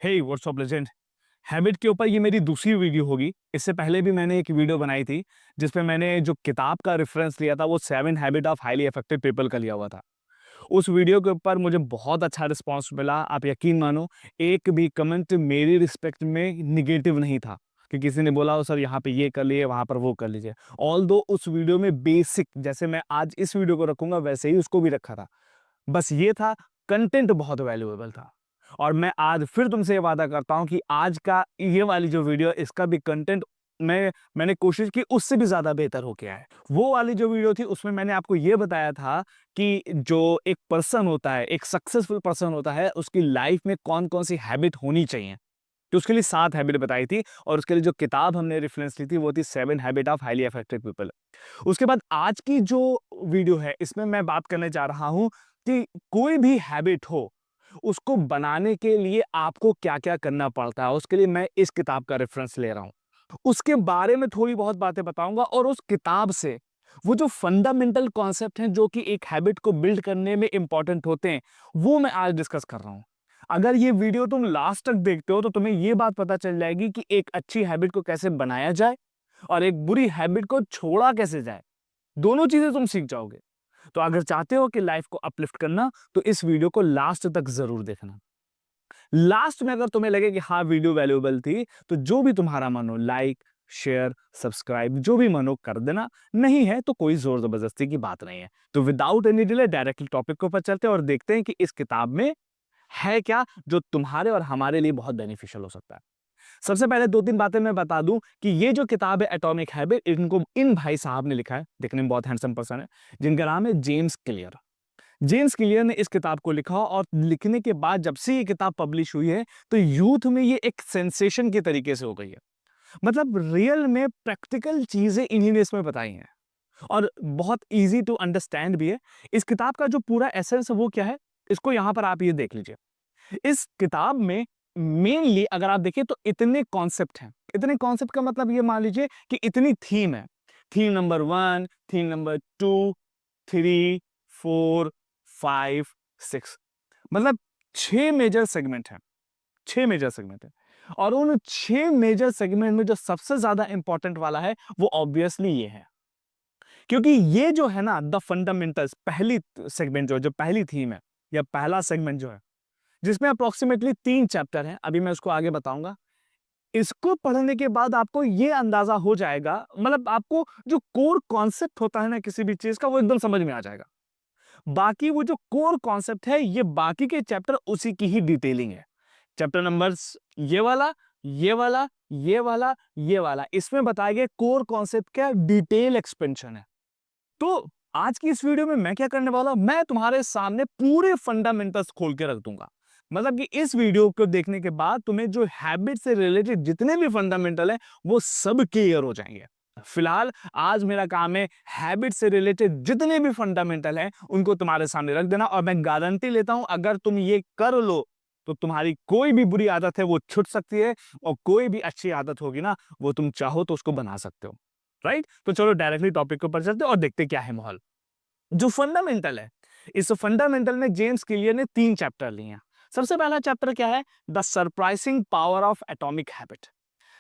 हे what's up legend. Habit के ऊपर ये मेरी दूसरी वीडियो होगी। इससे पहले भी मैंने एक वीडियो बनाई थी जिसपे मैंने जो किताब का रेफरेंस लिया था वो 7 habit of highly effective people का लिया हुआ था। उस वीडियो के ऊपर मुझे बहुत अच्छा रिस्पांस मिला। आप यकीन मानो, एक भी कमेंट मेरी रिस्पेक्ट में निगेटिव नहीं था कि किसी ने बोला हो सर यहाँ पे ये कर लिए, वहां पर वो कर लीजिए। ऑल दो उस वीडियो में बेसिक जैसे मैं आज इस वीडियो को रखूंगा वैसे ही उसको भी रखा था। बस ये था, कंटेंट बहुत वैल्यूएबल था। और मैं आज फिर तुमसे ये वादा करता हूं कि आज का ये वाली जो वीडियो, इसका भी कंटेंट मैंने कोशिश की उससे भी ज्यादा बेहतर हो गया है। वो वाली जो वीडियो थी उसमें मैंने आपको ये बताया था कि जो एक पर्सन होता है, एक सक्सेसफुल पर्सन होता है, उसकी लाइफ में कौन कौन सी हैबिट होनी चाहिए। तो उसके लिए 7 हैबिट बताई थी और उसके लिए जो किताब हमने रेफरेंस ली थी वो थी 7 habit of highly effective people. उसके बाद आज की जो वीडियो है इसमें मैं बात करने जा रहा हूं कि कोई भी हैबिट हो, उसको बनाने के लिए आपको क्या-क्या करना पड़ता है। उसके लिए मैं इस किताब का रेफरेंस ले रहा हूं। उसके बारे में थोड़ी बहुत बातें बताऊंगा और उस किताब से वो जो फंडामेंटल कॉन्सेप्ट हैं जो कि एक हैबिट को बिल्ड करने में इंपॉर्टेंट होते हैं, वो मैं आज डिस्कस कर रहा हूं। अगर ये वीडियो तुम लास्ट तक देखते हो तो तुम्हें ये बात पता चल जाएगी कि एक अच्छी हैबिट को कैसे बनाया जाए और एक बुरी हैबिट को छोड़ा कैसे जाए। दोनों चीजें तुम सीख जाओगे। तो अगर चाहते हो कि लाइफ को अपलिफ्ट करना तो इस वीडियो को लास्ट तक जरूर देखना। लास्ट में अगर तुम्हें लगे कि हाँ वीडियो वैल्यूएबल थी तो जो भी तुम्हारा मन हो, लाइक, शेयर, सब्सक्राइब, जो भी मन हो कर देना। नहीं है तो कोई जोर जबरदस्ती की बात नहीं है। तो without any delay directly topic के ऊपर चलते हैं और देखते हैं कि इस किताब में है क्या जो तुम्हारे और हमारे लिए बहुत बेनिफिशियल हो सकता है। सबसे पहले 2-3 बातें मैं बता दूं कि ये जो किताब है एटॉमिक हैबिट, इनको इन भाई साहब ने लिखा है। दिखने में बहुत हैंडसम पर्सन है जिनका नाम है जेम्स क्लियर। जेम्स क्लियर ने इस किताब को लिखा और लिखने के बाद जब से ये किताब पब्लिश हुई है तो यूथ में ये एक सेंसेशन के तरीके से हो गई है। मतलब रियल में प्रैक्टिकल चीजें इन्हीं ने इसमें बताई हैं और बहुत इजी टू अंडरस्टैंड भी है। इस किताब का जो पूरा एसेंस है वो क्या है, इसको यहां पर आप ये देख लीजिए। इस किताब में मेनली अगर आप देखिए तो इतने कॉन्सेप्ट हैं। इतने कॉन्सेप्ट का मतलब ये मान लीजिए कि इतनी थीम है। थीम नंबर 1, थीम नंबर 2, 3, 4, 5, 6, मतलब 6 मेजर सेगमेंट है। 6 मेजर सेगमेंट है और उन 6 मेजर सेगमेंट में जो सबसे ज्यादा इंपॉर्टेंट वाला है वो ऑब्वियसली ये है। क्योंकि ये जो है ना द फंडामेंटल्स, पहली सेगमेंट जो पहली थीम है या पहला सेगमेंट जो है, जिसमें अप्रोक्सीमेटली 3 चैप्टर हैं। अभी मैं उसको आगे बताऊंगा। इसको पढ़ने के बाद आपको ये अंदाजा हो जाएगा, मतलब आपको जो कोर कॉन्सेप्ट होता है ना किसी भी चीज का वो एकदम समझ में आ जाएगा। बाकी वो जो कोर कॉन्सेप्ट है ये बाकी के चैप्टर उसी की ही डिटेलिंग है। चैप्टर नंबर्स ये वाला, ये वाला, ये वाला, ये वाला, इसमें बताए गए कोर कॉन्सेप्ट का डिटेल एक्सपेंशन है। तो आज की इस वीडियो में मैं क्या करने वाला हूं, मैं तुम्हारे सामने पूरे फंडामेंटल्स खोल के रख दूंगा। मतलब कि इस वीडियो को देखने के बाद तुम्हें जो हैबिट से रिलेटेड जितने भी फंडामेंटल है वो सब क्लियर हो जाएंगे। फिलहाल आज मेरा काम है हैबिट से रिलेटेड जितने भी फंडामेंटल हैं उनको तुम्हारे सामने रख देना और मैं गारंटी लेता हूं अगर तुम ये कर लो तो तुम्हारी कोई भी बुरी आदत है वो छूट सकती है और कोई भी अच्छी आदत होगी ना वो तुम चाहो तो उसको बना सकते हो। राइट, तो चलो डायरेक्टली टॉपिक के ऊपर चलते हैं और देखते क्या है माहौल। जो फंडामेंटल है, इस फंडामेंटल में जेम्स क्लियर ने 3 चैप्टर लिए हैं। सबसे पहला चैप्टर क्या है, the surprising power of atomic habit,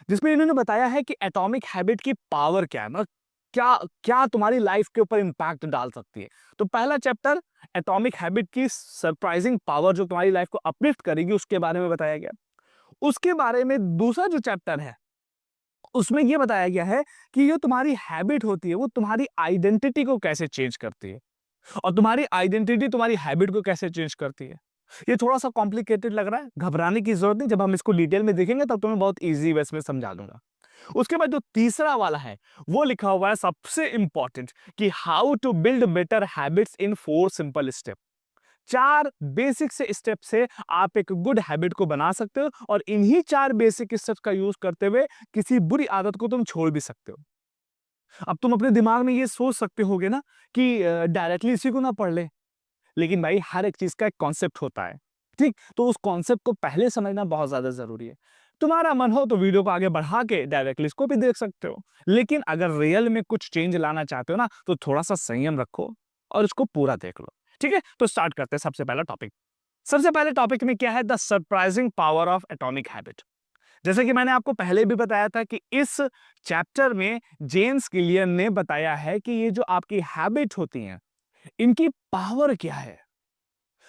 जिसमें इन्होंने बताया है कि एटॉमिक हैबिट की पावर क्या है, मतलब क्या क्या तुम्हारी लाइफ के ऊपर इंपैक्ट डाल सकती है। तो पहला चैप्टर एटॉमिक हैबिट की सरप्राइजिंग पावर जो तुम्हारी लाइफ को अपलिफ्ट करेगी उसके बारे में बताया गया। उसके बारे में दूसरा जो चैप्टर है उसमें यह बताया गया है कि जो तुम्हारी हैबिट होती है वो तुम्हारी आइडेंटिटी को कैसे चेंज करती है और तुम्हारी आइडेंटिटी तुम्हारी हैबिट को कैसे चेंज करती है। ये थोड़ा सा कॉम्प्लिकेटेड लग रहा है, घबराने की जरूरत नहीं, जब हम इसको डिटेल में देखेंगे तब तुम्हें बहुत इजी वे में समझा दूंगा। उसके बाद जो तीसरा वाला है वो लिखा हुआ है सबसे इंपॉर्टेंट कि how to build better habits in 4 simple step. 4 basic से स्टेप से आप एक गुड हैबिट को बना सकते हो और इन्हीं 4 बेसिक स्टेप्स का यूज करते हुए किसी बुरी आदत को तुम छोड़ भी सकते हो। अब तुम अपने दिमाग में ये सोच सकते होगे ना कि डायरेक्टली इसी को ना पढ़ ले, लेकिन भाई हर एक चीज का एक कॉन्सेप्ट होता है। ठीक, तो उस कॉन्सेप्ट को पहले समझना बहुत ज्यादा जरूरी है। तुम्हारा मन हो तो वीडियो को आगे बढ़ा के डायरेक्टली इसको भी देख सकते हो, लेकिन अगर रियल में कुछ चेंज लाना चाहते हो ना तो थोड़ा सा संयम रखो और इसको पूरा देख लो। ठीक है, तो स्टार्ट करते हैं सबसे पहला टॉपिक। सबसे पहले टॉपिक में क्या है, the surprising power of atomic habit. जैसे कि मैंने आपको पहले भी बताया था कि इस चैप्टर में जेम्स क्लियर ने बताया है कि ये जो आपकी हैबिट होती हैं, इनकी पावर क्या है।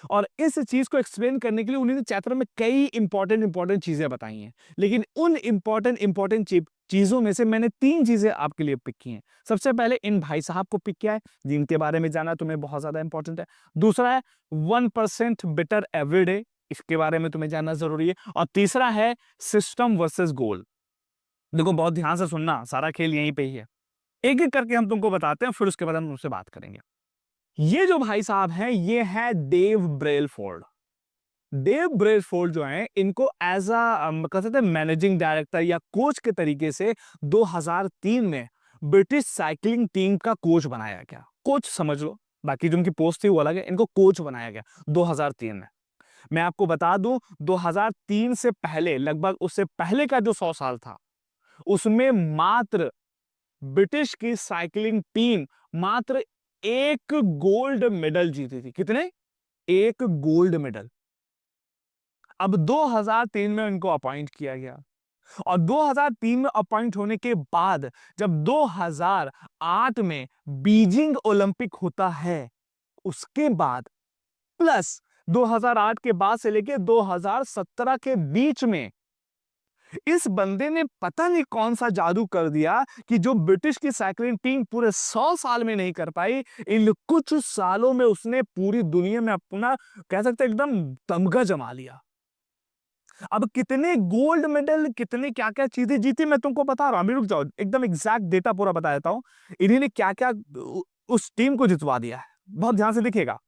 और इस चीज को एक्सप्लेन करने के लिए उन्होंने चैप्टर में कई इंपॉर्टेंट चीजें बताई हैं, लेकिन उन इंपॉर्टेंट चीजों में से मैंने 3 चीजें आपके लिए पिक की हैं। सबसे पहले इन भाई साहब को पिक किया है, जिनके बारे में जाना तुम्हें बहुत ज्यादा इंपॉर्टेंट है। दूसरा है 1% बेटर एवरीडे, इसके बारे में तुम्हें जानना जरूरी है। और तीसरा है सिस्टम वर्सेस गोल। देखो बहुत ध्यान से सुनना, सारा खेल यहीं पे ही है। एक एक करके हम तुमको बताते हैं, फिर उसके बाद हम तुमसे बात करेंगे। ये जो भाई साहब हैं, ये है डेव ब्रेलफोर्ड। डेव ब्रेलफोर्ड जो है, इनको एज कह सकते हैं मैनेजिंग डायरेक्टर या कोच के तरीके से 2003 में ब्रिटिश साइकिलिंग टीम का कोच बनाया गया। कोच समझ लो, बाकी जो उनकी पोस्ट थी वो अलग है, इनको कोच बनाया गया 2003 में। मैं आपको बता दूं, 2003 से पहले, लगभग उससे पहले का जो 100 साल था, उसमें मात्र ब्रिटिश की साइकिलिंग टीम मात्र एक गोल्ड मेडल जीती थी। कितने? एक गोल्ड मेडल। अब 2003 में उनको अपॉइंट किया गया, और 2003 में अपॉइंट होने के बाद जब 2008 में बीजिंग ओलंपिक होता है, उसके बाद प्लस 2008 के बाद से लेके 2017 के बीच में इस बंदे ने पता नहीं कौन सा जादू कर दिया कि जो ब्रिटिश की साइकिलिंग टीम पूरे 100 साल में नहीं कर पाई, इन कुछ सालों में उसने पूरी दुनिया में अपना, कह सकते एकदम तमगा जमा लिया। अब कितने गोल्ड मेडल, कितने क्या क्या चीजें जीती, मैं तुमको बता रहा हूं। अभी रुक जाओ, एकदम एग्जैक्ट डेटा पूरा बता देता हूं, इन्होंने क्या क्या उस टीम को जितवा दिया है। बहुत ध्यान से देखिएगा।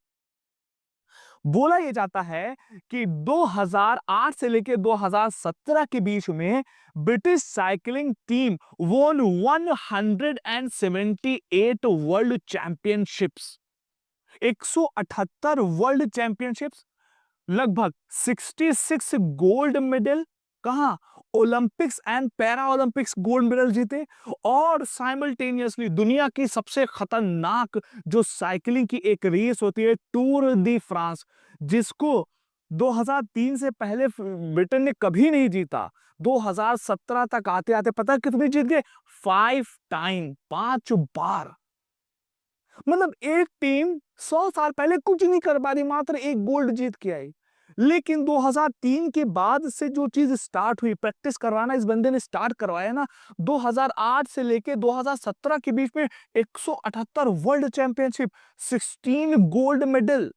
बोला यह जाता है कि 2008 से लेकर 2017 के बीच में ब्रिटिश साइकिलिंग टीम वोन 178 वर्ल्ड चैंपियनशिप्स, 178 वर्ल्ड चैंपियनशिप्स, लगभग 66 गोल्ड मेडल, कहां? Olympics and para Olympics gold medal जीते। और साइमल्टेनियसली दुनिया की सबसे खतरनाक जो साइकिलिंग की एक रेस होती है, टूर दी फ्रांस, जिसको 2003 से पहले ब्रिटेन ने कभी नहीं जीता, 2017 तक आते आते पता कितने जीत गए? 5 टाइम, 5 बार। मतलब एक टीम 100 साल पहले कुछ नहीं कर पा रही, मात्र एक गोल्ड जीत के आई। लेकिन 2003 के बाद से जो चीज स्टार्ट हुई, प्रैक्टिस करवाना इस बंदे ने स्टार्ट करवाया ना, 2008 से लेके 2017 के बीच में 178 world championship, 16 gold medal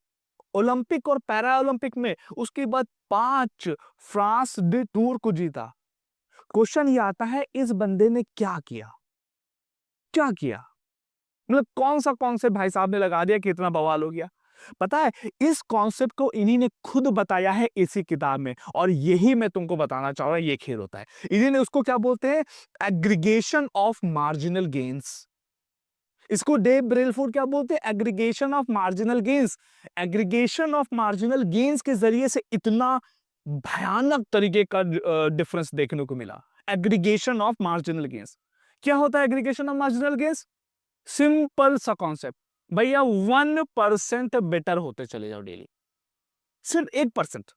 Olympic और पैरा ओलंपिक में, उसके बाद 5 फ्रांस डे टूर को जीता। क्वेश्चन ये आता है, इस बंदे ने क्या किया? क्या किया? मतलब कौन सा कॉन्सेप्ट भाई साहब ने लगा दिया कि इतना बवाल हो गया? पता है, इस कॉन्सेप्ट को इन्हीं ने खुद बताया है इसी किताब में, और यही मैं तुमको बताना चाह रहा हूं, ये खेल होता है। इन्हीं ने उसको क्या बोलते हैं? Aggregation of marginal gains. इसको डेव ब्रेलफोर्ड क्या बोलते हैं? Aggregation of marginal gains. Aggregation of marginal gains के जरिए से इतना भयानक तरीके का डिफरेंस देखने को मिला। एग्रीगेशन ऑफ मार्जिनल गेन्स क्या होता है? Aggregation of marginal gains simple सा कॉन्सेप्ट, भैया 1% बेटर होते चले जाओ डेली, सिर्फ 1%।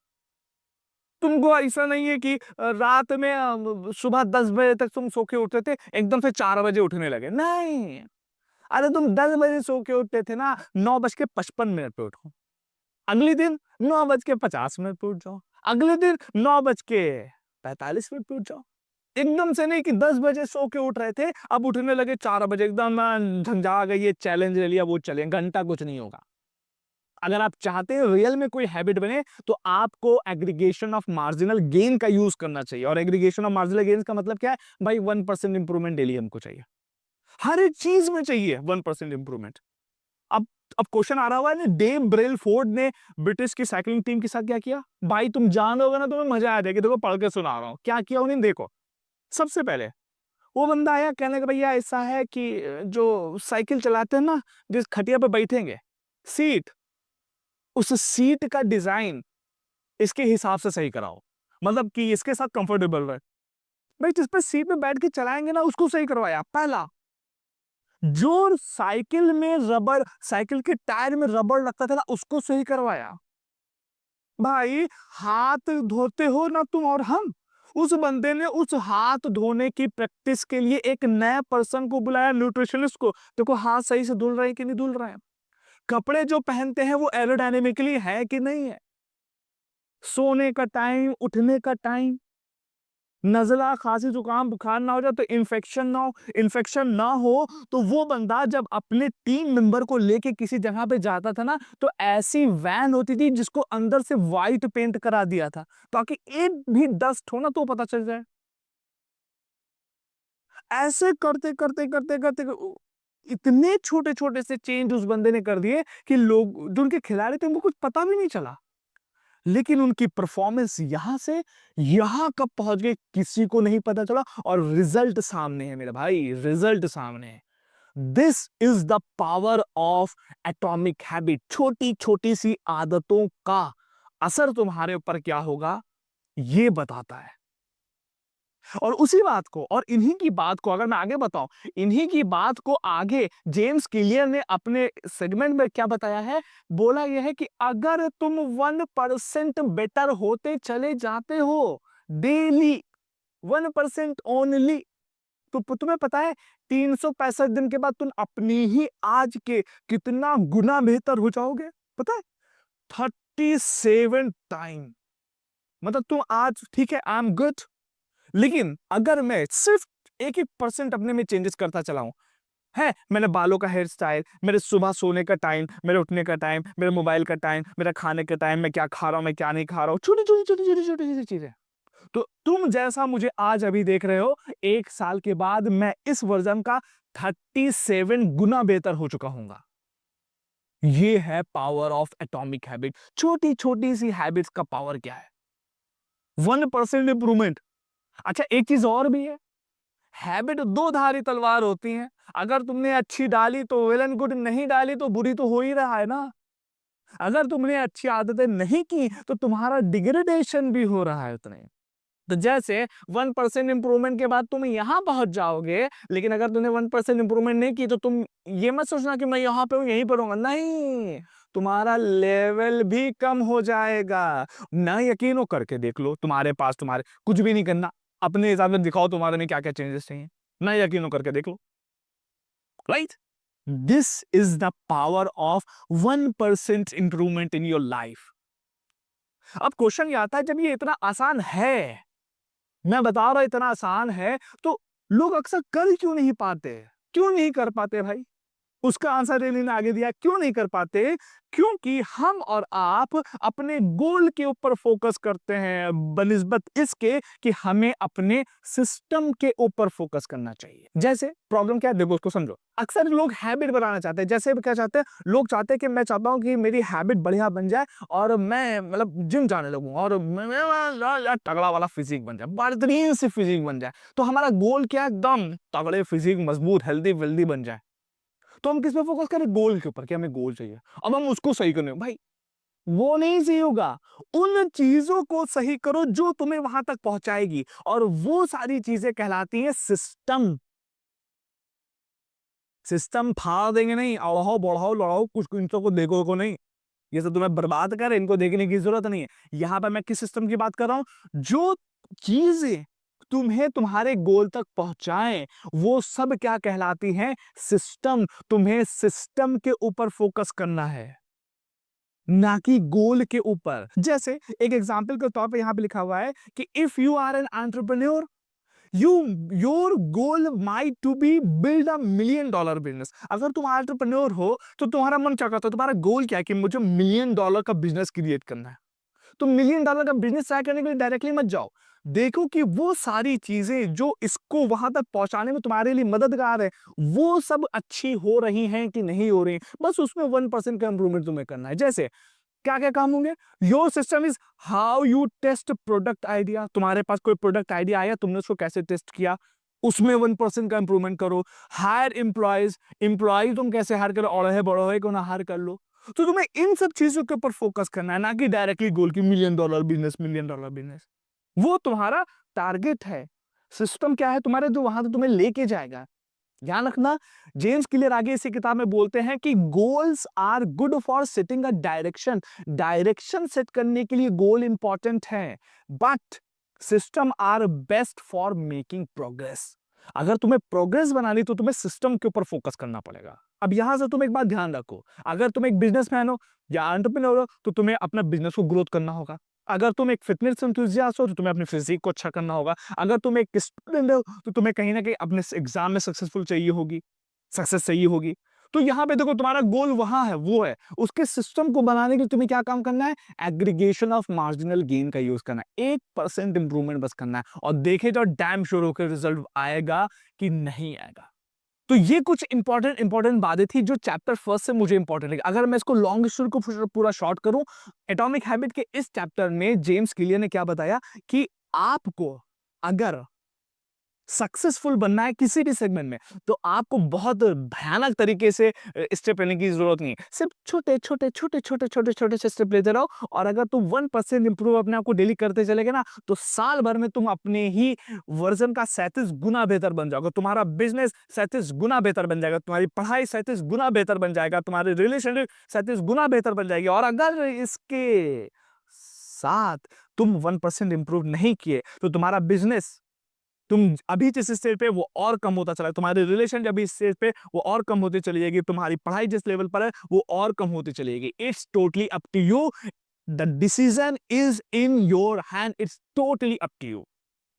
तुमको ऐसा नहीं है कि रात में सुबह 10 बजे तक तुम सो के उठते थे, एकदम से 4 बजे उठने लगे, नहीं। अरे तुम 10 बजे सो के उठते थे ना, 9:55 पे उठो। अगले दिन 9:50 पे उठ जाओ। अगले दिन 9:45 पे उठ जाओ। एकदम से नहीं कि 10 बजे सो के उठ रहे थे, अब उठने लगे 4 बजे, एकदम झंझा गई, ये चैलेंज ले लिया, वो चले घंटा, कुछ नहीं होगा। अगर आप चाहते हैं रियल में कोई हैबिट बने, तो आपको एग्रीगेशन ऑफ मार्जिनल गेन का यूज करना चाहिए। और एग्रीगेशन ऑफ मार्जिनल गेन का मतलब क्या है भाई? 1% इंप्रूवमेंट डेली हमको चाहिए, हर एक चीज में चाहिए 1% इंप्रूवमेंट। अब अब क्वेश्चन आ रहा हुआ है ना, डेव ब्रेलफोर्ड ने ब्रिटिश की साइकिलिंग टीम के साथ क्या किया? भाई तुम जानोगे ना, तुम्हें मजा आ जाएगा। देखो पढ़ के सुना रहा हूं क्या किया उन्होंने। देखो, सबसे पहले वो बंदा आया, कहने लगा भैया ऐसा है कि जो साइकिल चलाते हैं ना, जिस खटिया पे बैठेंगे, सीट, उस सीट का डिजाइन इसके हिसाब से सही कराओ, मतलब कि इसके साथ कंफर्टेबल रहे। भाई जिस पे सीट पे बैठ के चलाएंगे ना, उसको सही करवाया। पहला, जो साइकिल में रबर, साइकिल के टायर में रबर लगता था ना, उसको सही करवाया। भाई हाथ धोते हो ना तुम और हम, उस बंदे ने उस हाथ धोने की प्रैक्टिस के लिए एक नया पर्सन को बुलाया, न्यूट्रिशनिस्ट को। देखो हाथ सही से धुल रहा है कि नहीं धुल रहा है, कपड़े जो पहनते हैं वो एरोडायनेमिकली है कि नहीं है, सोने का टाइम, उठने का टाइम, नज़ला, खांसी, जुकाम, बुखार ना हो जाए तो इन्फेक्शन ना हो, इन्फेक्शन ना हो तो वो बंदा जब अपने टीम मेंबर को लेके किसी जगह पे जाता था ना, तो ऐसी वैन होती थी जिसको अंदर से व्हाइट पेंट करा दिया था ताकि एक भी डस्ट हो ना तो पता चल जाए। ऐसे करते करते करते करते इतने छोटे छोटे से चेंज उस बंदे ने कर दिए कि लोग जो उनके खिलाड़ी थे उनको कुछ पता भी नहीं चला। लेकिन उनकी परफॉर्मेंस यहां से यहां कब पहुंच गई किसी को नहीं पता चला, और रिजल्ट सामने है मेरे भाई, रिजल्ट सामने है। This is the power of atomic habit. छोटी छोटी सी आदतों का असर तुम्हारे ऊपर क्या होगा ये बताता है। और उसी बात को और इन्हीं की बात को अगर मैं आगे बताऊं, इन्हीं की बात को आगे जेम्स क्लियर ने अपने सेगमेंट में क्या बताया है, बोला यह है कि अगर तुम 1% बेटर होते चले जाते हो डेली, 1% ओनली, तो तुम्हें पता है 365 दिन के बाद तुम अपनी ही आज के कितना गुना बेहतर हो जाओगे, पता है? 37 टाइम। मतलब तुम आज ठीक है आई एम गुड, लेकिन अगर मैं सिर्फ 1% अपने में चेंजेस करता चला हूं, है मैंने बालों का हेयर स्टाइल, मेरे सुबह सोने का टाइम, मेरे उठने का टाइम, मेरे मोबाइल का टाइम, मेरा खाने का टाइम, मैं क्या खा रहा हूं, मैं क्या नहीं खा रहा हूं, छोटी छोटी छोटी छोटी छोटी छोटी चीजें, तो तुम जैसा मुझे आज अभी देख रहे हो, 1 साल के बाद मैं इस वर्जन का 37 गुना बेहतर हो चुका हूंगा। ये है पावर ऑफ एटॉमिक हैबिट। छोटी छोटी सी हैबिट्स का पावर क्या है, 1% इंप्रूवमेंट। अच्छा एक चीज और भी है, हैबिट दो धारी तलवार होती हैं, अगर तुमने अच्छी डाली तो वेल एंड गुड, नहीं डाली तो बुरी तो हो ही रहा है ना। अगर तुमने अच्छी आदतें नहीं की तो तुम्हारा डिग्रेडेशन भी हो रहा है उतने। तो जैसे 1% इंप्रूवमेंट के बाद तुम यहां पहुंच जाओगे, लेकिन अगर तुमने 1% इंप्रूवमेंट नहीं की तो तुम ये मत सोचना कि मैं यहां पे हूं यहीं पर हूंगा, नहीं, तुम्हारा लेवल भी कम हो जाएगा। ना यकीन हो करके देख लो, तुम्हारे पास तुम्हारे कुछ भी नहीं करना, अपने हिसाब से दिखाओ तुम्हारे में क्या क्या चेंजेस चाहिए, ना यकीन हो करके देख लो, right? This is the power of 1% improvement in your life. अब क्वेश्चन ये आता है, जब ये इतना आसान है, मैं बता रहा हूं इतना आसान है, तो लोग अक्सर कर क्यों नहीं पाते, क्यों नहीं कर पाते भाई? उसका आंसर इन्होंने आगे दिया, क्यों नहीं कर पाते? क्योंकि हम और आप अपने गोल के ऊपर फोकस करते हैं बनिस्बत इसके कि हमें अपने सिस्टम के ऊपर फोकस करना चाहिए। जैसे प्रॉब्लम क्या है देखो, उसको समझो। अक्सर लोग हैबिट बनाना चाहते हैं, जैसे क्या चाहते हैं लोग, चाहते हैं कि मैं चाहता हूं कि मेरी हैबिट बढ़िया बन जाए और मैं मतलब जिम जाने लगूं और मैं तगड़ा वाला फिजिक बन जाए, बेहतरीन सी फिजिक बन जाए। तो हमारा गोल क्या है, एकदम तगड़े फिजिक, मजबूत, हेल्दी वेल्दी बन जाए। तो हम किस पे फोकस करें, गोल के ऊपर, कि हमें गोल चाहिए, अब हम उसको सही करने भाई, वो नहीं सही होगा। उन चीजों को सही करो जो तुम्हें वहां तक पहुंचाएगी, और वो सारी चीजें कहलाती हैं सिस्टम। सिस्टम फाड़ देंगे नहीं, बढ़ाओ बढ़ाओ लड़ाओ, कुछ इन सबको देखो को नहीं, ये सब तुम्हें बर्बाद करे, इनको देखने की जरूरत नहीं है। यहां पर मैं किस सिस्टम की बात कर रहा हूं, जो चीजें तुम्हें तुम्हारे गोल तक पहुंचाएं वो सब क्या कहलाती हैं, सिस्टम। तुम्हें सिस्टम के ऊपर फोकस करना है, ना कि गोल के ऊपर। जैसे एक एग्जांपल के तौर पे यहां पे लिखा हुआ है कि if you are an entrepreneur, you your goal might to be build $1 million business. अगर तुम एंटरप्रेन्योर हो तो तुम्हारा मन क्या करता है, तुम्हारा गोल क्या है कि मुझे $1 million का बिजनेस क्रिएट करना है। तो $1 million का बिजनेस ट्राई करने के लिए डायरेक्टली मत जाओ, देखो कि वो सारी चीजें जो इसको वहां तक पहुंचाने में तुम्हारे लिए मददगार है वो सब अच्छी हो रही हैं कि नहीं हो रही, बस उसमें 1% का इंप्रूवमेंट तुम्हें करना है। जैसे क्या क्या काम होंगे, your system is how you test product idea. तुम्हारे पास कोई प्रोडक्ट आइडिया आया, तुमने उसको कैसे टेस्ट किया, उसमें 1% का इंप्रूवमेंट करो। हायर एम्प्लॉयज, एम्प्लॉयज तुम कैसे हायर करो, और है बड़ो है को ना हायर कर लो। तो तुम्हें इन सब चीजों के ऊपर फोकस करना है, ना कि डायरेक्टली गोल की $1 million बिजनेस, $1 million बिजनेस। वो तुम्हारा टारगेट है। सिस्टम क्या है तुम्हारे जो वहां से तुम्हें लेके जाएगा, ध्यान रखना, जेम्स क्लियर आगे इसी किताब में बोलते हैं कि goals are good for setting a direction. Direction set करने के लिए गोल इंपॉर्टेंट है, but system are best for making progress. अगर तुम्हें प्रोग्रेस बनानी तो तुम्हें सिस्टम के ऊपर फोकस करना पड़ेगा। अब यहां से तुम एक बात ध्यान रखो, अगर तुम एक बिजनेसमैन हो या एंटरप्रेन्योर हो तो तुम्हें अपना बिजनेस को ग्रोथ करना होगा। अगर तुम एक फिटनेस एंथुसियास्ट हो तो तुम्हें अपने फिजिक को अच्छा करना होगा। अगर तुम एक स्टूडेंट हो तो तुम्हें कहीं ना कहीं अपने एग्जाम में सक्सेसफुल चाहिए होगी, सक्सेस चाहिए होगी। तो यहां पे देखो तुम्हारा गोल वहां है, वो है उसके सिस्टम को बनाने के लिए तुम्हें क्या काम करना है, एग्रीगेशन ऑफ मार्जिनल गेन का यूज करना है, 1% इंप्रूवमेंट बस करना है, और देखे तो डैम श्योर होकर रिजल्ट आएगा कि नहीं आएगा। तो ये कुछ इंपॉर्टेंट बातें थी जो चैप्टर फर्स्ट से मुझे इंपॉर्टेंट लगी। अगर मैं इसको लॉन्ग स्टोरी को पूरा शॉर्ट करूं, एटॉमिक हैबिट के इस चैप्टर में जेम्स क्लियर ने क्या बताया कि आपको अगर सक्सेसफुल बनना है किसी भी सेगमेंट में, तो आपको बहुत भयानक तरीके से स्टेप लेने की जरूरत नहीं है। सिर्फ छोटे छोटे छोटे छोटे छोटे छोटे से स्टेप लेते रहो, और अगर तुम 1% इंप्रूव अपने आप को डेली करते चलेगे ना, तो साल भर में तुम अपने ही वर्जन का 37 गुना बेहतर बन जाओगे। तुम्हारा बिजनेस 37 गुना बेहतर बन जाएगा, तुम्हारी पढ़ाई 37 गुना बेहतर बन जाएगा, तुम्हारे रिलेशनशिप 37 गुना बेहतर बन जाएगी। और अगर इसके साथ तुम 1% इंप्रूव नहीं किए तो तुम्हारा बिजनेस, तुम अभी जिस स्टेज पे वो और कम होता चला, तुम्हारे रिलेशन जब इस स्टेज पे वो और कम होती चली जाएगी, तुम्हारी पढ़ाई जिस लेवल पर है वो और कम होती चली जाएगी। It's totally up to you, the decision is in your hand, it's totally up to you.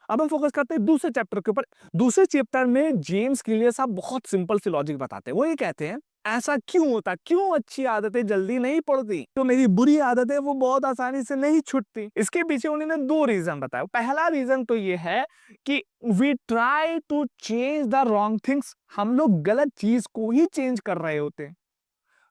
अब हम फोकस करते हैं दूसरे चैप्टर के ऊपर। दूसरे चैप्टर में जेम्स क्लियर साहब बहुत सिंपल सी लॉजिक बताते हैं। वो ये कहते हैं ऐसा क्यों होता, क्यों अच्छी आदतें जल्दी नहीं पड़ती, तो मेरी बुरी आदतें वो बहुत आसानी से नहीं छूटती। इसके पीछे उन्होंने दो रीजन बताया। पहला रीजन तो ये है कि we try to change the wrong things, हम लोग गलत चीज को ही चेंज कर रहे होते हैं।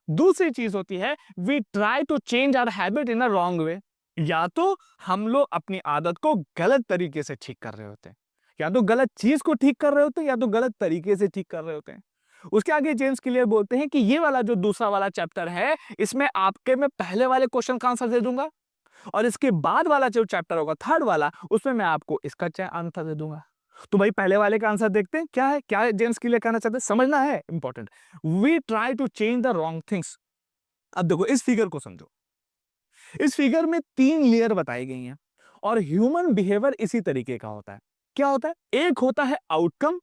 दूसरी चीज होती है we try to change our habit in a wrong way, या तो हम लोग अपनी आदत को गलत तरीके से ठीक कर रहे होते हैं, या तो गलत चीज को ठीक कर रहे होते हैं, या तो गलत तरीके से ठीक कर रहे होते हैं। उसके आगे जेम्स क्लियर बोलते हैं कि ये वाला जो दूसरा वाला चैप्टर है, इसमें आपके मैं पहले वाले क्वेश्चन का आंसर दे दूंगा, और इसके बाद वाला जो चैप्टर होगा थर्ड वाला, उसमें मैं आपको इसका आंसर दे दूंगा। तो भाई पहले वाले का आंसर देखते हैं क्या है, क्या जेम्स क्लियर कहना चाहते हैं, समझना है important. We try to change the wrong things. अब देखो इस फिगर को समझो। इस फिगर में 3 लेयर बताई गई हैं, और ह्यूमन बिहेवियर इसी तरीके का होता है। क्या होता है, एक होता है आउटकम,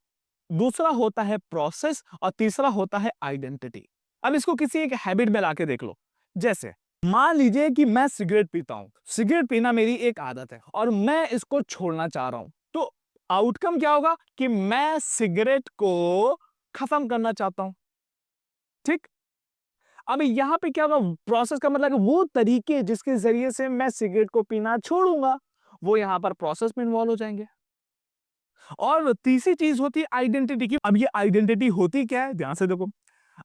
दूसरा होता है प्रोसेस, और तीसरा होता है आइडेंटिटी। अब इसको किसी एक हैबिट में लाके देख लो। जैसे मान लीजिए कि मैं सिगरेट पीता हूं, सिगरेट पीना मेरी एक आदत है और मैं इसको छोड़ना चाह रहा हूं, तो आउटकम क्या होगा कि मैं सिगरेट को खत्म करना चाहता हूं। ठीक, अब यहां पे क्या होगा, प्रोसेस का मतलब वो तरीके जिसके जरिए से मैं सिगरेट को पीना छोड़ूंगा, वो यहां पर प्रोसेस में इन्वॉल्व हो जाएंगे। और तीसरी चीज होती है आइडेंटिटी की। अब ये आइडेंटिटी होती क्या है, ध्यान से देखो।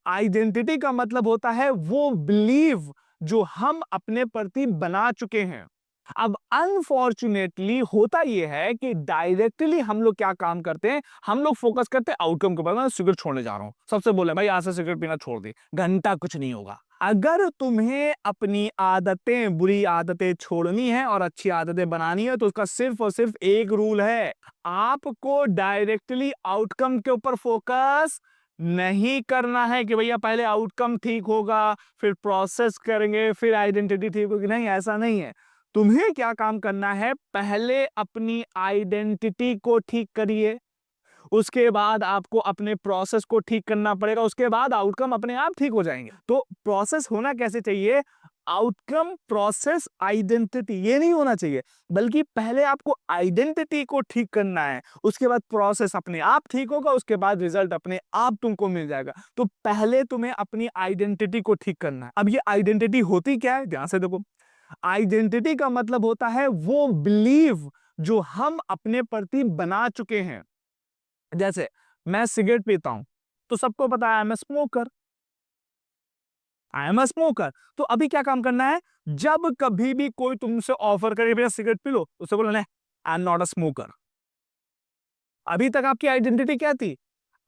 आइडेंटिटी का मतलब होता है वो बिलीव जो हम अपने प्रति बना चुके हैं। अब अनफॉर्चुनेटली होता यह है कि डायरेक्टली हम लोग क्या काम करते हैं, हम लोग फोकस करते हैं आउटकम के ऊपर। मैं सिगरेट छोड़ने जा रहा हूं, सबसे बोले भाई आज से सिगरेट पीना छोड़ दे, घंटा कुछ नहीं होगा। अगर तुम्हें अपनी आदतें, बुरी आदतें छोड़नी है और अच्छी आदतें बनानी है, तो उसका सिर्फ और सिर्फ एक रूल है, आपको डायरेक्टली आउटकम के ऊपर फोकस नहीं करना है कि भैया पहले आउटकम ठीक होगा, फिर प्रोसेस करेंगे, फिर आइडेंटिटी ठीक होगी। नहीं, ऐसा नहीं है। तुम्हें क्या काम करना है, पहले अपनी आइडेंटिटी को ठीक करिए, उसके बाद आपको अपने प्रोसेस को ठीक करना पड़ेगा, उसके बाद आउटकम अपने आप ठीक हो जाएंगे। तो प्रोसेस होना कैसे चाहिए, आउटकम प्रोसेस आइडेंटिटी, ये नहीं होना चाहिए, बल्कि पहले आपको आइडेंटिटी को ठीक करना है, उसके बाद प्रोसेस अपने आप ठीक होगा, उसके बाद रिजल्ट अपने आप तुमको मिल जाएगा। तो पहले तुम्हें अपनी आइडेंटिटी को ठीक करना है। अब ये आइडेंटिटी होती क्या है, ध्यान से देखो। आइडेंटिटी का मतलब होता है वो बिलीव जो हम अपने प्रति बना चुके हैं। जैसे मैं सिगरेट पीता हूं, तो सबको पता है I am smoker, I am smoker. तो अभी क्या काम करना है, जब कभी भी कोई तुमसे ऑफर करे भैया सिगरेट पी लो, उसे बोलो नहीं, आई एम नॉट अ स्मोकर। अभी तक आपकी आइडेंटिटी क्या थी,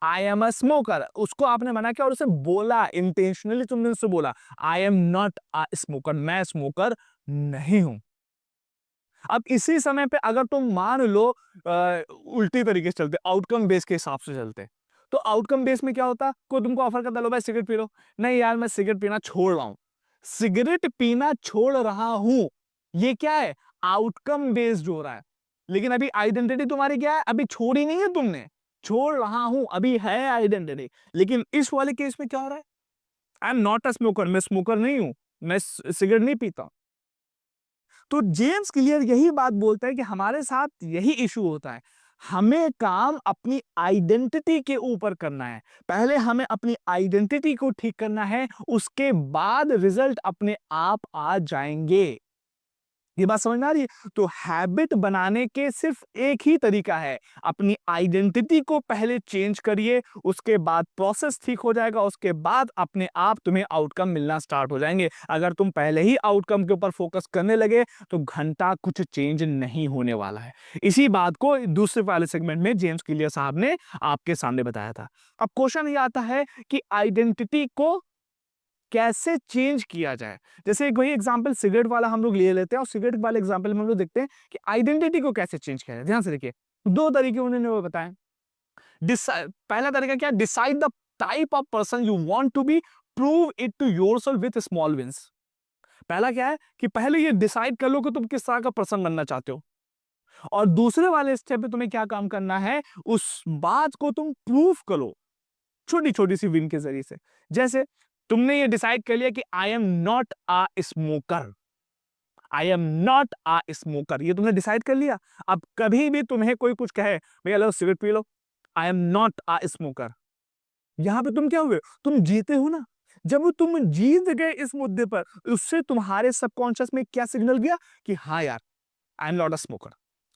आई एम अ स्मोकर। उसको आपने मना किया और उसे बोला, इंटेंशनली तुमने उससे बोला आई एम नॉट अ स्मोकर, मैं स्मोकर नहीं हूं। अब इसी समय पे अगर तुम मान लो उल्टी तरीके से चलते, आउटकम बेस के हिसाब से चलते, तो आउटकम बेस में क्या होता, कोई तुमको ऑफर करता, लो भाई सिगरेट पी लो, नहीं यार मैं सिगरेट पीना छोड़ रहा हूं, सिगरेट पीना छोड़ रहा हूं, ये क्या है, आउटकम बेस्ड हो रहा है। लेकिन अभी आइडेंटिटी तुम्हारी क्या है, अभी छोड़ी नहीं है तुमने, छोड़ रहा हूं अभी है आइडेंटिटी। लेकिन इस वाले केस में क्या हो रहा है, आई एम नॉट अ स्मोकर, मैं स्मोकर नहीं हूं, मैं सिगरेट नहीं पीता। तो जेम्स क्लियर यही बात बोलता है कि हमारे साथ यही इशू होता है, हमें काम अपनी आइडेंटिटी के ऊपर करना है, पहले हमें अपनी आइडेंटिटी को ठीक करना है, उसके बाद रिजल्ट अपने आप आ जाएंगे। ये बात समझ में आ रही है? तो हैबिट बनाने के सिर्फ एक ही तरीका है, अपनी आइडेंटिटी को पहले चेंज करिए, उसके बाद प्रोसेस ठीक हो जाएगा, उसके बाद अपने आप तुम्हें आउटकम मिलना स्टार्ट हो जाएंगे। अगर तुम पहले ही आउटकम के ऊपर फोकस करने लगे तो घंटा कुछ चेंज नहीं होने वाला है। इसी बात को दूसरे वाले सेगमेंट में जेम्स क्लियर साहब ने आपके सामने बताया था। अब क्वेश्चन ये आता है कि आइडेंटिटी को कैसे चेंज किया जाए। जैसे एक वही एग्जांपल सिगरेट वाला हम लोग ले लेते हैं, और सिगरेट वाले एग्जांपल में हम लोग देखते हैं कि आइडेंटिटी को कैसे चेंज किया जाए। ध्यान से देखिए, दो तरीके उन्होंने वो बताए। पहला तरीका क्या, decide the type of person you want to be, prove it to yourself with small wins. पहला क्या है कि पहले ये डिसाइड कर लो कि तुम किस तरह का पर्सन बनना चाहते हो, और दूसरे वाले स्टेप पे तुम्हें क्या काम करना है, उस बात को तुम प्रूव करो छोटी छोटी सी विन के जरिए से। जैसे तुमने ये डिसाइड कर लिया कि आई am not a smoker, I am not a smoker, ये तुमने डिसाइड कर लिया। अब कभी भी तुम्हें कोई कुछ कहे भैया लो सिगरेट पी लो, I am not a smoker, यहां पे तुम क्या हुए, तुम जीते हो ना। जब तुम जीत गए इस मुद्दे पर, उससे तुम्हारे सबकॉन्शियस में क्या सिग्नल गया कि हाँ यार आई एम नॉट अ स्मोकर,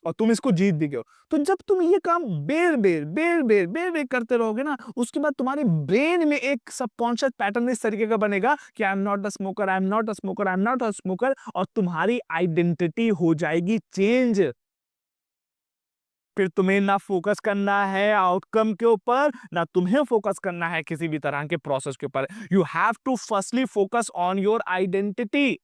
और तुम इसको जीत भी गए हो। तो जब तुम ये काम बेर बेर करते रहोगे ना, उसके बाद तुम्हारे ब्रेन में एक सबकॉन्शियस पैटर्न इस तरीके का बनेगा कि आई am not a smoker, I am not a smoker, I am not a smoker, और तुम्हारी आइडेंटिटी हो जाएगी चेंज। फिर तुम्हें ना फोकस करना है आउटकम के ऊपर, ना तुम्हें फोकस करना है किसी भी तरह के प्रोसेस के ऊपर। You have to firstly focus on your identity.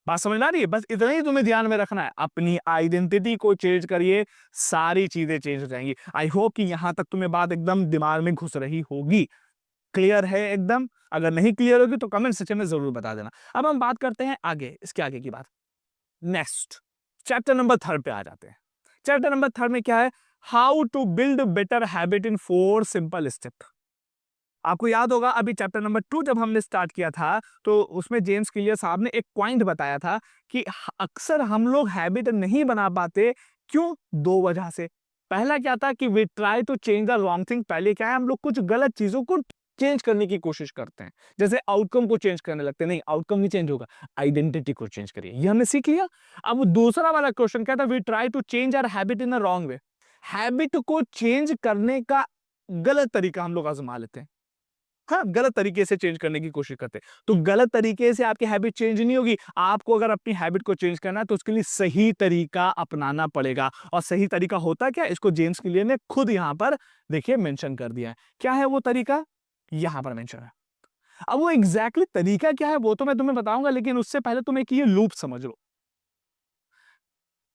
बात समझ में आ रही है? बस इतना ही तुम्हें ध्यान में रखना है, अपनी आइडेंटिटी को चेंज करिए, सारी चीजें चेंज हो जाएंगी। आई होप कि यहां तक तुम्हें बात एकदम दिमाग में घुस रही होगी, क्लियर है एकदम। अगर नहीं क्लियर होगी तो कमेंट सेक्शन में जरूर बता देना। अब हम बात करते हैं आगे, इसके आगे की बात। नेक्स्ट चैप्टर नंबर 3 पे आ जाते हैं। चैप्टर नंबर 3 में क्या है, how to build better habit in 4 simple step. आपको याद होगा अभी चैप्टर नंबर 2 जब हमने स्टार्ट किया था, तो उसमें जेम्स क्लियर साहब ने एक पॉइंट बताया था कि अक्सर हम लोग हैबिट नहीं बना पाते। क्यों? दो वजह से। पहला क्या था कि we try to change the wrong thing. पहले क्या है, हम लोग कुछ गलत चीजों को चेंज करने की कोशिश करते हैं, जैसे आउटकम को चेंज करने लगते हैं। नहीं, आउटकम नहीं चेंज होगा, आइडेंटिटी को चेंज करिए, ये हमने सीख लिया। अब दूसरा वाला क्वेश्चन क्या था, we try to change our habit in a wrong way. Habit को चेंज करने का गलत तरीका हम लोग आजमा लेते हैं। हाँ, गलत तरीके से चेंज करने की कोशिश करते हैं। तो गलत तरीके से आपकी हैबिट चेंज नहीं होगी। आपको अगर अपनी हैबिट को चेंज करना है तो उसके लिए सही तरीका अपनाना पड़ेगा। और सही तरीका होता क्या है, इसको जेम्स क्लियर ने खुद यहाँ पर देखिए मेंशन कर दिया है। क्या है वो तरीका, यहाँ पर मेंशन है। अब वो एग्जैक्टली तरीका क्या है वो तो मैं तुम्हें बताऊंगा, लेकिन उससे पहले तुम एक ये लूप समझ लो।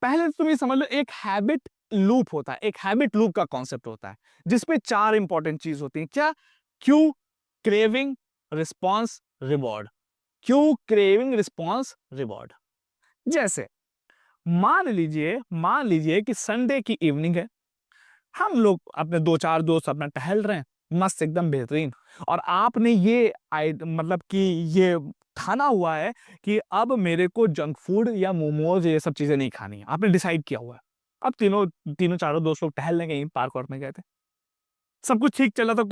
पहले तुम ये समझ लो, एक हैबिट लूप होता है, एक हैबिट लूप का कॉन्सेप्ट होता है, जिसपे 4 इंपॉर्टेंट चीज होती है। क्या? Q, craving, response, reward. Q, craving, response, reward. जैसे मान लीजिए कि संडे की इवनिंग है, हम लोग अपने 2-4 दोस्त अपना टहल रहे हैं, मस्त एकदम बेहतरीन, और आपने ये मतलब कि ये ठाना हुआ है कि अब मेरे को जंक फूड या मोमोज ये सब चीजें नहीं खानी है। आपने डिसाइड किया हुआ है। अब तीनों तीनों चारों दोस्त लोग टहलने कहीं पार्क वार्क में गए थे, सब कुछ ठीक चला था,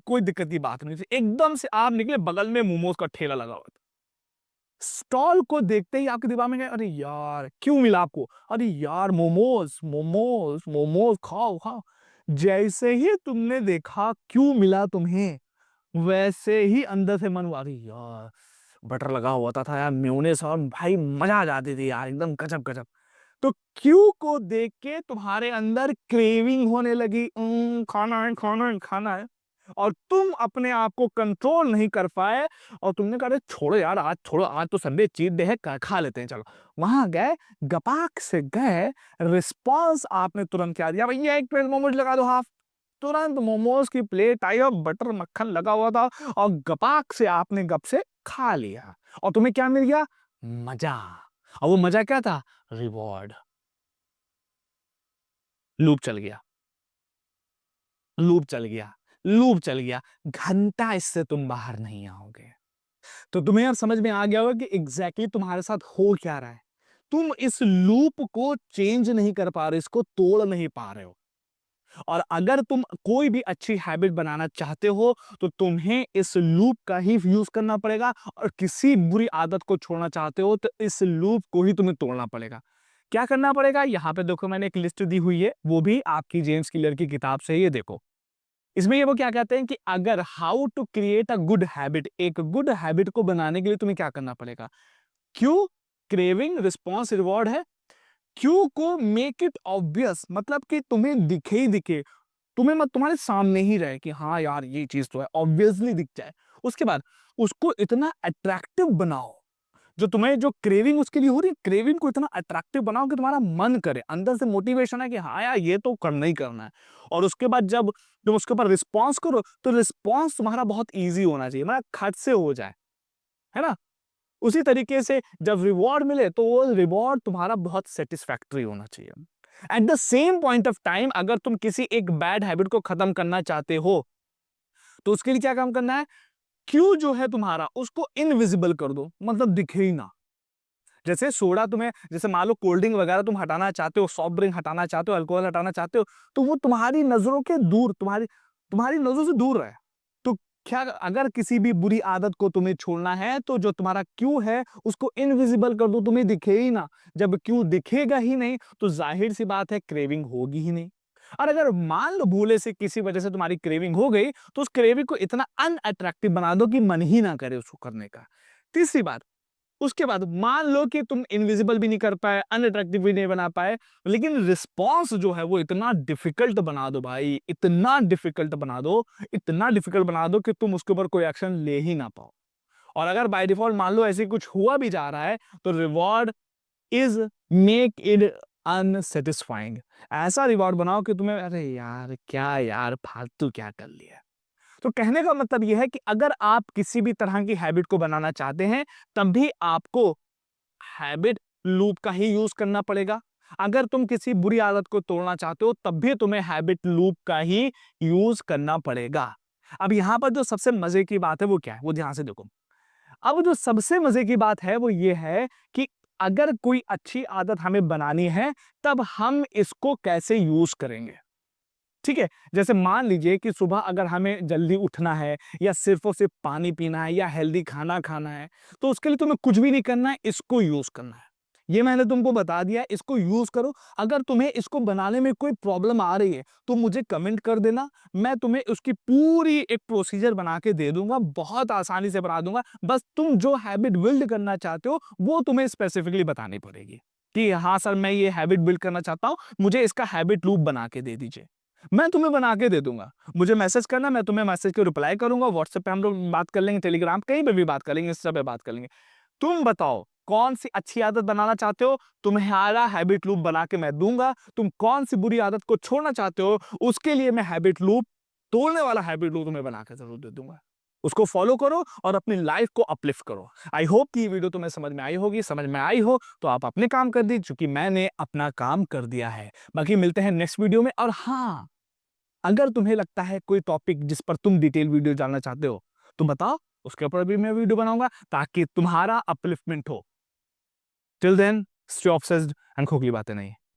कोई दिक्कत की बात नहीं थी। एकदम से आप निकले, बगल में मोमोज का ठेला लगा हुआ था। स्टॉल को देखते ही आपके दिमाग में गया, अरे यार क्यों मिला आपको, अरे यार मोमोज मोमोज मोमोज खाओ खाओ। जैसे ही तुमने देखा क्यों मिला तुम्हें, वैसे ही अंदर से मन हुआ, अरे यार बटर लगा हुआ था यार, मेयोनेज़, और भाई मजा आ जाती थी यार, एकदम गजब गजब। तो क्यू को देख के तुम्हारे अंदर क्रेविंग होने लगी, खाना है खाना है खाना है, और तुम अपने आप को कंट्रोल नहीं कर पाए, और तुमने कहा, अरे छोड़ो यार, आज छोड़ो, आज तो संडे चीट डे है, खा लेते हैं चलो। वहां गए, गपाक से गए, रिस्पॉन्स आपने तुरंत क्या दिया, भैया एक प्लेट मोमोज लगा दो हाफ। तुरंत मोमोज की प्लेट आई और बटर मक्खन लगा हुआ था और गपाक से आपने गप से खा लिया और तुम्हें क्या मिल गया? मजा। और वो मजा क्या था? रिवॉर्ड। लूप चल गया, लूप चल गया, लूप चल गया, घंटा इससे तुम बाहर नहीं आओगे। तो तुम्हें अब समझ में आ गया होगा कि एग्जैक्टली तुम्हारे साथ हो क्या रहा है। तुम इस लूप को चेंज नहीं कर पा रहे, इसको तोड़ नहीं पा रहे हो। और अगर तुम कोई भी अच्छी हैबिट बनाना चाहते हो तो तुम्हें इस लूप का ही यूज करना पड़ेगा, और किसी बुरी आदत को छोड़ना चाहते हो तो इस लूप को ही तुम्हें तोड़ना पड़ेगा। क्या करना पड़ेगा? यहां पे देखो मैंने एक लिस्ट दी हुई है, वो भी आपकी जेम्स क्लियर की किताब से ही, ये देखो। इसमें ये वो क्या कहते हैं कि अगर how to create a good habit, एक गुड हैबिट को बनाने के लिए तुम्हें क्या करना पड़ेगा? क्यों? क्रेविंग, रिस्पॉन्स, रिवॉर्ड है। क्यों को मेक इट ऑब्वियस, मतलब कि तुम्हें दिखे ही दिखे, तुम्हें मत तुम्हारे सामने ही रहे कि हाँ यार ये चीज तो है, ऑब्वियसली दिख जाए। उसके बाद उसको इतना अट्रैक्टिव बनाओ, जो तुम्हें जो क्रेविंग उसके लिए हो रही है, क्रेविंग को इतना अट्रैक्टिव बनाओ कि तुम्हारा मन करे, अंदर से मोटिवेशन है कि हाँ यार ये तो करना ही करना है। और उसके बाद जब तुम उसके ऊपर रिस्पॉन्स करो तो रिस्पॉन्स तुम्हारा बहुत ईजी होना चाहिए, मतलब खट से हो जाए, है ना। उसी तरीके से जब रिवॉर्ड मिले तो वो रिवॉर्ड तुम्हारा बहुत सेटिस्फैक्टरी होना चाहिए। At the same point of time अगर तुम किसी एक बैड हैबिट को खत्म करना चाहते हो तो उसके लिए क्या काम करना है? क्यों जो है तुम्हारा उसको इनविजिबल कर दो, मतलब दिखे ही ना। जैसे सोडा तुम्हें, जैसे मान लो कोल्ड ड्रिंक वगैरह तुम हटाना चाहते हो, सॉफ्ट ड्रिंक हटाना चाहते हो, अल्कोहल हटाना चाहते हो, तो वो तुम्हारी नजरों के दूर, तुम्हारी तुम्हारी नजरों से दूर रहे। तो क्या अगर किसी भी बुरी आदत को तुम्हें छोड़ना है तो जो तुम्हारा क्यों है उसको इनविजिबल कर दो, तुम्हें दिखे ही ना। जब क्यों दिखेगा ही नहीं तो जाहिर सी बात है क्रेविंग होगी ही नहीं। और अगर मान लो भूले से किसी वजह से तुम्हारी क्रेविंग हो गई तो उस क्रेविंग को इतना अनअट्रैक्टिव बना दो कि मन ही ना करे उसको करने का। तीसरी बात, उसके बाद मान लो कि तुम इनविजिबल भी नहीं कर पाए, अनअट्रैक्टिव भी नहीं बना पाए, लेकिन रिस्पॉन्स जो है वो इतना डिफिकल्ट बना दो भाई, इतना डिफिकल्ट बना दो, इतना डिफिकल्ट बना दो कि तुम उसके ऊपर कोई एक्शन ले ही ना पाओ। और अगर बाय डिफॉल्ट मान लो ऐसे कुछ हुआ भी जा रहा है तो reward is make it unsatisfying. ऐसा रिवॉर्ड बनाओ कि तुम्हें अरे यार क्या यार फालतू क्या कर लिया। तो कहने का मतलब यह है कि अगर आप किसी भी तरह की हैबिट को बनाना चाहते हैं तब भी आपको हैबिट लूप का ही यूज करना पड़ेगा। अगर तुम किसी बुरी आदत को तोड़ना चाहते हो तब भी तुम्हें हैबिट लूप का ही यूज करना पड़ेगा। अब यहां पर जो सबसे मजे की बात है वो क्या है, वो ध्यान से देखो। अब जो सबसे मजे की बात है वो ये है कि अगर कोई अच्छी आदत हमें बनानी है तब हम इसको कैसे यूज करेंगे। ठीक है, जैसे मान लीजिए कि सुबह अगर हमें जल्दी उठना है या सिर्फ और सिर्फ पानी पीना है या हेल्दी खाना खाना है तो उसके लिए तुम्हें कुछ भी नहीं करना है, इसको यूज करना है। ये मैंने तुमको बता दिया, इसको यूज करो। अगर तुम्हें इसको बनाने में कोई प्रॉब्लम आ रही है तो मुझे कमेंट कर देना, मैं तुम्हें उसकी पूरी एक प्रोसीजर बना के दे दूंगा, बहुत आसानी से बना दूंगा। बस तुम जो हैबिट बिल्ड करना चाहते हो वो तुम्हें स्पेसिफिकली बतानी पड़ेगी कि हाँ सर मैं ये हैबिट बिल्ड करना चाहता हूँ, मुझे इसका हैबिट लूप बना के दे दीजिए। मैं तुम्हें बना के दे दूंगा, मुझे मैसेज करना, मैं तुम्हें मैसेज के रिप्लाई करूंगा, व्हाट्सएप पे हम लोग बात कर लेंगे, टेलीग्राम कहीं पे भी बात करेंगे, इंस्टा पे बात कर लेंगे। तुम बताओ कौन सी अच्छी आदत बनाना चाहते हो, तुम्हारा हैबिट लूप बना के मैं दूंगा। तुम कौन सी बुरी आदत को छोड़ना चाहते हो, उसके लिए मैं हैबिट लूप, तोड़ने वाला हैबिट लूप तुम्हें बना के जरूर दे दूंगा। उसको फॉलो करो और अपनी लाइफ को अपलिफ्ट करो। आई होप कि ये वीडियो तुम्हें समझ में आई होगी। समझ में आई हो तो आप अपने काम कर दीजिए, क्योंकि मैंने अपना काम कर दिया है। बाकी मिलते हैं नेक्स्ट वीडियो में। और हाँ, अगर तुम्हें लगता है कोई टॉपिक जिस पर तुम डिटेल वीडियो जानना चाहते हो तो बताओ, उसके ऊपर भी मैं वीडियो बनाऊंगा ताकि तुम्हारा अपलिफ्टमेंट हो। Till then, stay obsessed and खोखली बातें नहीं।